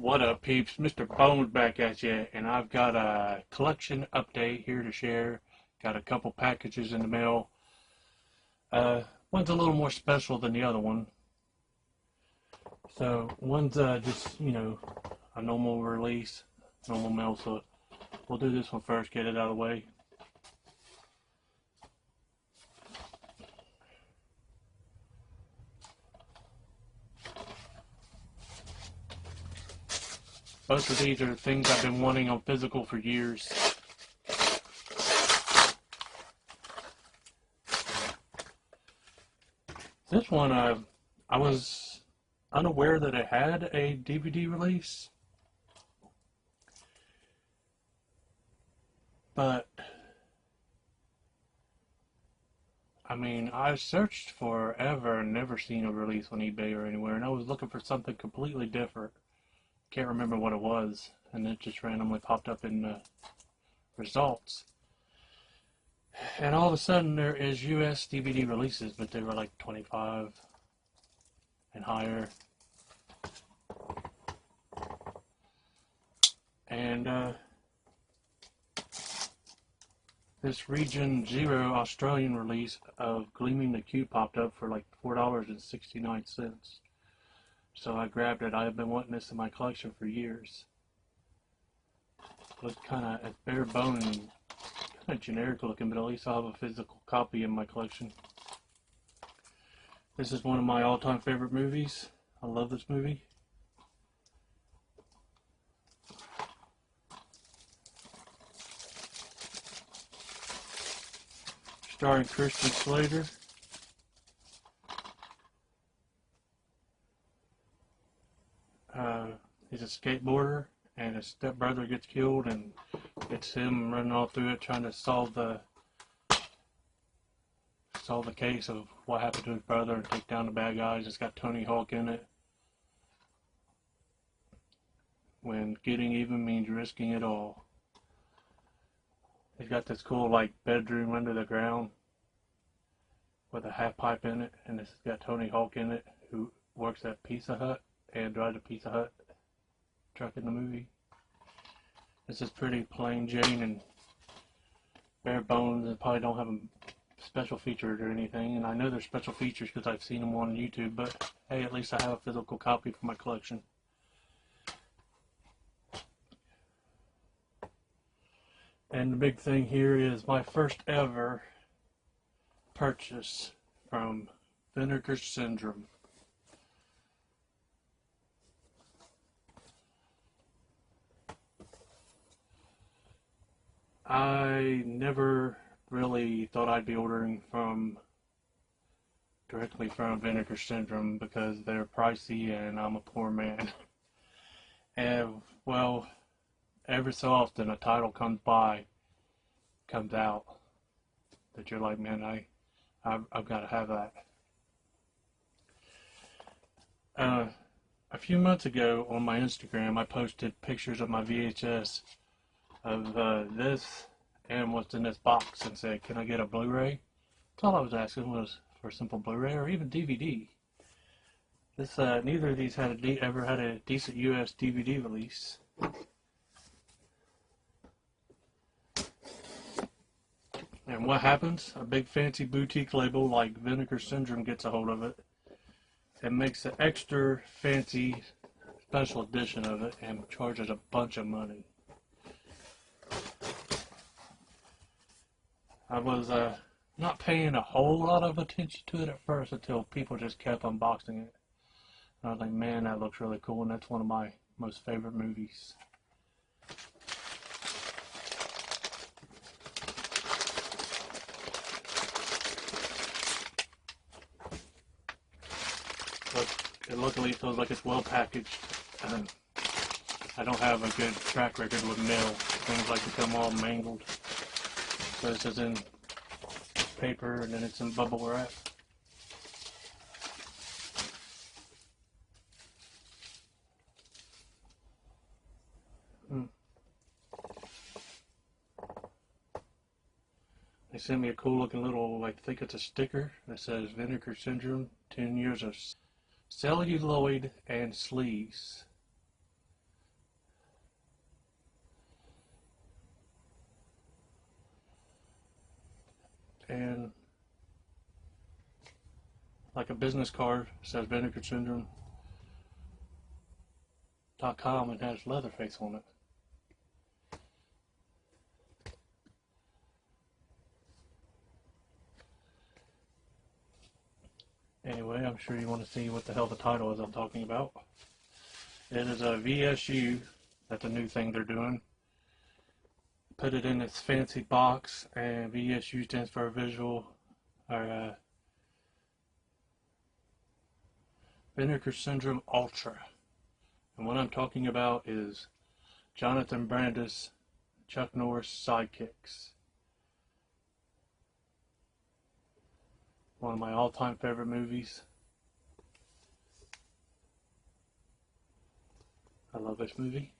What up, peeps? Mr.Bones back at you, and I've got a collection update here to share. Got a couple packages in the mail. One's a little more special than the other one. So one's just, a normal release, normal mail. So we'll do this one first, get it out of the way. Both of these are things I've been wanting on physical for years. This one, I was unaware that it had a DVD release. But, I searched forever and never seen a release on eBay or anywhere, and I was looking for something completely different. Can't remember what it was, and it just randomly popped up in the results. And all of a sudden there is US DVD releases, but they were like 25 and higher. And this Region 0 Australian release of Gleaming the Cube popped up for like $4.69. So I grabbed it. I've been wanting this in my collection for years. Looks kind of bare bone and kind of generic looking, but at least I'll have a physical copy in my collection. This is one of my all-time favorite movies. I love this movie. Starring Christian Slater. He's a skateboarder, and his stepbrother gets killed, and it's him running all through it trying to solve the case of what happened to his brother and take down the bad guys. It's got Tony Hawk in it. When getting even means risking it all. He's got this cool bedroom under the ground with a half pipe in it, and it's got Tony Hawk in it, who works at Pizza Hut and drives a Pizza Hut truck in the movie. This is pretty plain Jane and bare bones, and probably don't have a special feature or anything. And I know there's special features because I've seen them on YouTube, but hey, at least I have a physical copy for my collection. And the big thing here is my first ever purchase from Vinegar Syndrome. I never really thought I'd be ordering directly from Vinegar Syndrome because they're pricey and I'm a poor man. And well, every so often a title comes out that you're like, man, I've got to have that. A few months ago on my Instagram, I posted pictures of my VHS of this and what's in this box and said, can I get a Blu-ray? That's all I was asking was for a simple Blu-ray or even DVD. This neither of these ever had a decent US DVD release. And what happens? A big fancy boutique label like Vinegar Syndrome gets a hold of it and makes an extra fancy special edition of it and charges a bunch of money. I was not paying a whole lot of attention to it at first until people just kept unboxing it. And I was like, man, that looks really cool, and that's one of my most favorite movies. But it luckily feels like it's well packaged. I don't have a good track record with mail. Things like to come all mangled. So this is in paper and then it's in bubble wrap. They sent me a cool looking little, I think it's a sticker that says Vinegar Syndrome, 10 years of celluloid and sleeves. and like a business card. It says vinegarsyndrome.com and has Leatherface on it. Anyway, I'm sure you want to see what the hell the title is I'm talking about. It is a VSU. That's a new thing they're doing. Put it in its fancy box, and VSU stands for visual, or Vinegar Syndrome Ultra. And what I'm talking about is Jonathan Brandis, Chuck Norris Sidekicks. One of my all-time favorite movies. I love this movie.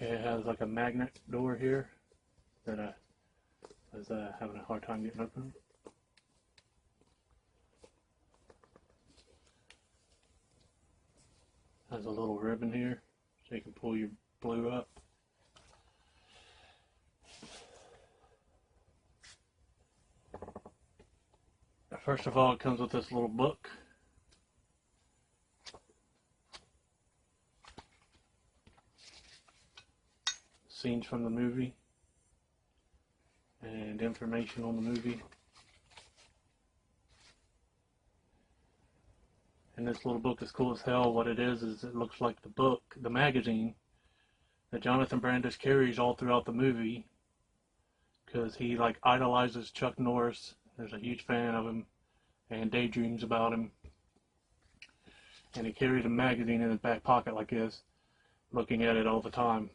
It has like a magnet door here that I was having a hard time getting open. Has a little ribbon here so you can pull your blue up. First of all, it comes with this little book. Scenes from the movie and information on the movie. And this little book is cool as hell. What it is it looks like the book, the magazine that Jonathan Brandis carries all throughout the movie, because he like idolizes Chuck Norris. There's a huge fan of him and daydreams about him. And he carries a magazine in his back pocket like this, looking at it all the time.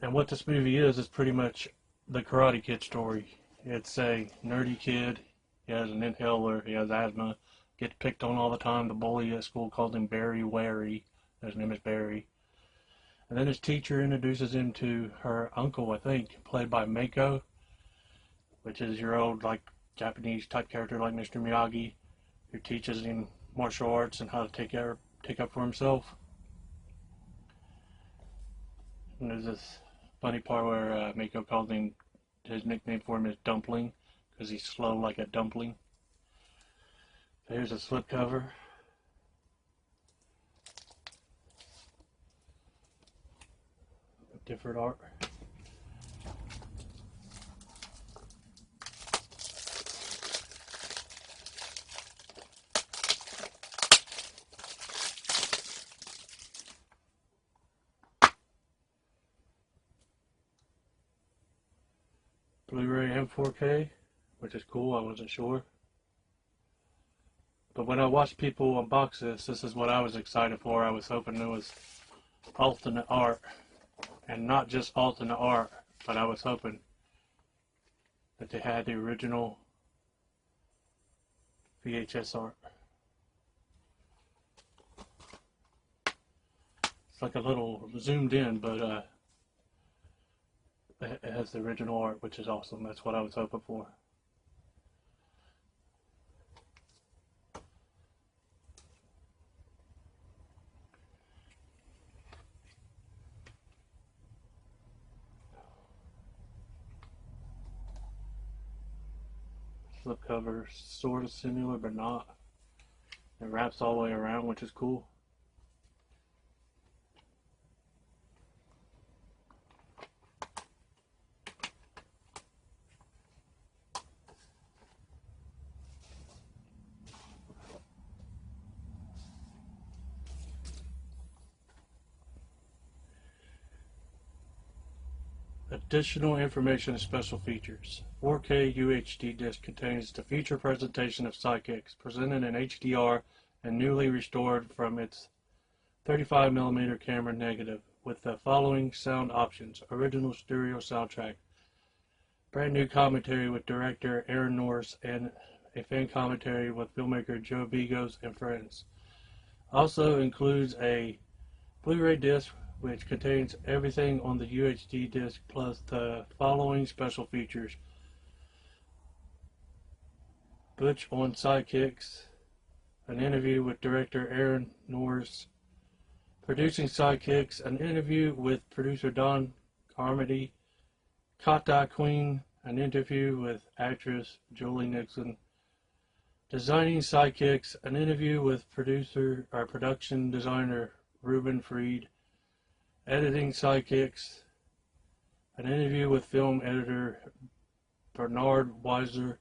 And what this movie is pretty much the Karate Kid story. It's a nerdy kid. He has an inhaler. He has asthma. Gets picked on all the time. The bully at school called him Barry Wary. His name is Barry. And then his teacher introduces him to her uncle, I think, played by Mako, which is your old like Japanese type character like Mr. Miyagi, who teaches him martial arts and how to take up for himself. And there's this funny part where Mako calls him, his nickname for him is Dumpling, because he's slow like a dumpling. Here's a slipcover. Different art. Blu-ray and 4K, which is cool. I wasn't sure. But when I watched people unbox this is what I was excited for. I was hoping it was alternate art. And not just alternate art, but I was hoping that they had the original VHS art. It's like a little zoomed in, but it has the original art, which is awesome. That's what I was hoping for. Slipcover, sort of similar, but not. It wraps all the way around, which is cool. Additional information and special features. 4K UHD disc contains the feature presentation of Sidekicks, presented in HDR and newly restored from its 35mm camera negative, with the following sound options: original stereo soundtrack, Brand new commentary with director Aaron Norris and a fan commentary with filmmaker Joe Bigos and friends. Also includes a Blu-ray disc which contains everything on the UHD disc plus the following special features: Butch on Sidekicks, an interview with director Aaron Norris, producing Sidekicks, an interview with producer Don Carmody, Kata Queen, an interview with actress Julie Nixon, designing Sidekicks, an interview with production designer Ruben Freed, editing Sidekicks, an interview with film editor Bernard Weiser,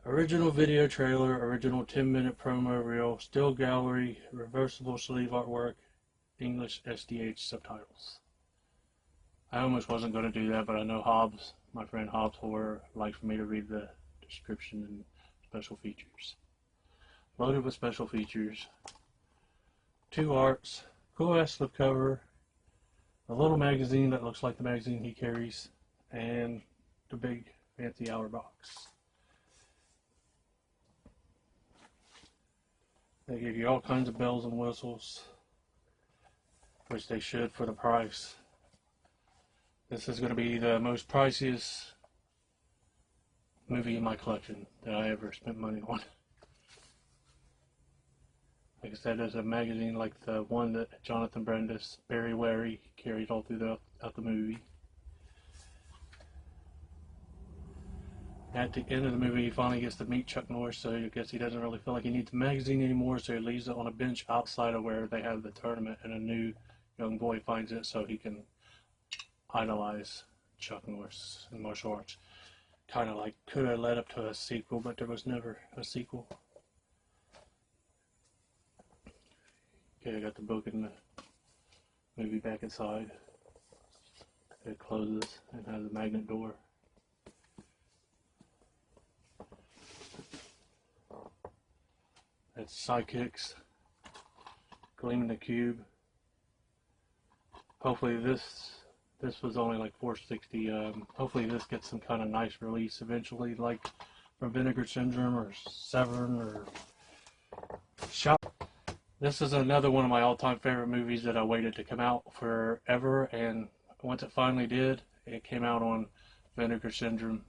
original video trailer, original 10-minute promo reel, still gallery, reversible sleeve artwork, English SDH subtitles. I almost wasn't going to do that, but I know Hobbs, my friend Hobbs, would like for me to read the description and special features. Loaded with special features, 2 arts, cool ass slipcover, a little magazine that looks like the magazine he carries, and the big fancy hour box. They give you all kinds of bells and whistles, which they should for the price. This is going to be the most priciest movie in my collection that I ever spent money on. Like I said, there's a magazine like the one that Jonathan Brandis, Barry Wary, carried all throughout the movie. At the end of the movie, he finally gets to meet Chuck Norris, so I guess he doesn't really feel like he needs a magazine anymore, so he leaves it on a bench outside of where they have the tournament, and a new young boy finds it so he can idolize Chuck Norris in martial arts. Kind of like could have led up to a sequel, but there was never a sequel. Okay, I got the book and the movie back inside. It closes and has a magnet door. It's Sidekicks, Gleaming the Cube. Hopefully this was only like $4.60. Hopefully this gets some kind of nice release eventually, like from Vinegar Syndrome or Severn or Shop. This is another one of my all-time favorite movies that I waited to come out forever, and once it finally did, it came out on Vinegar Syndrome.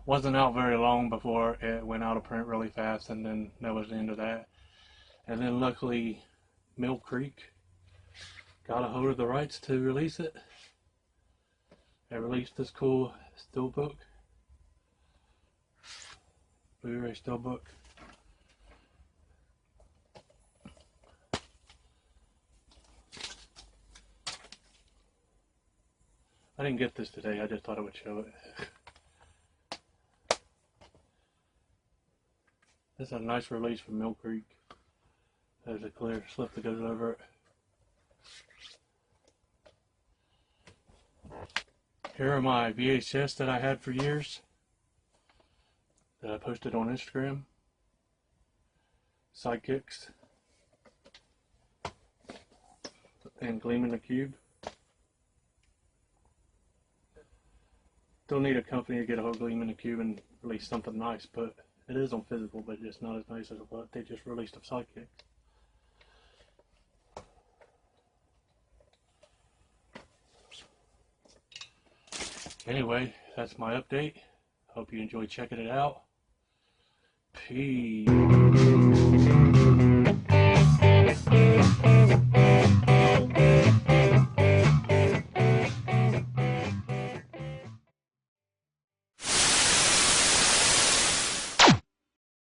Wasn't out very long before it went out of print really fast, and then that was the end of that. And then luckily Mill Creek got a hold of the rights to release it. They released this cool steelbook, Blu-ray steelbook. I didn't get this today, I just thought I would show it. This is a nice release from Mill Creek. There's a clear slip that goes over it. Here are my VHS that I had for years that I posted on Instagram. Sidekicks and Gleaming the Cube. Still need a company to get a hold of Gleaming the Cube and release something nice, but it is on physical, but it's not as nice as what they just released of Sidekicks. Anyway, that's my update. Hope you enjoyed checking it out. Peace.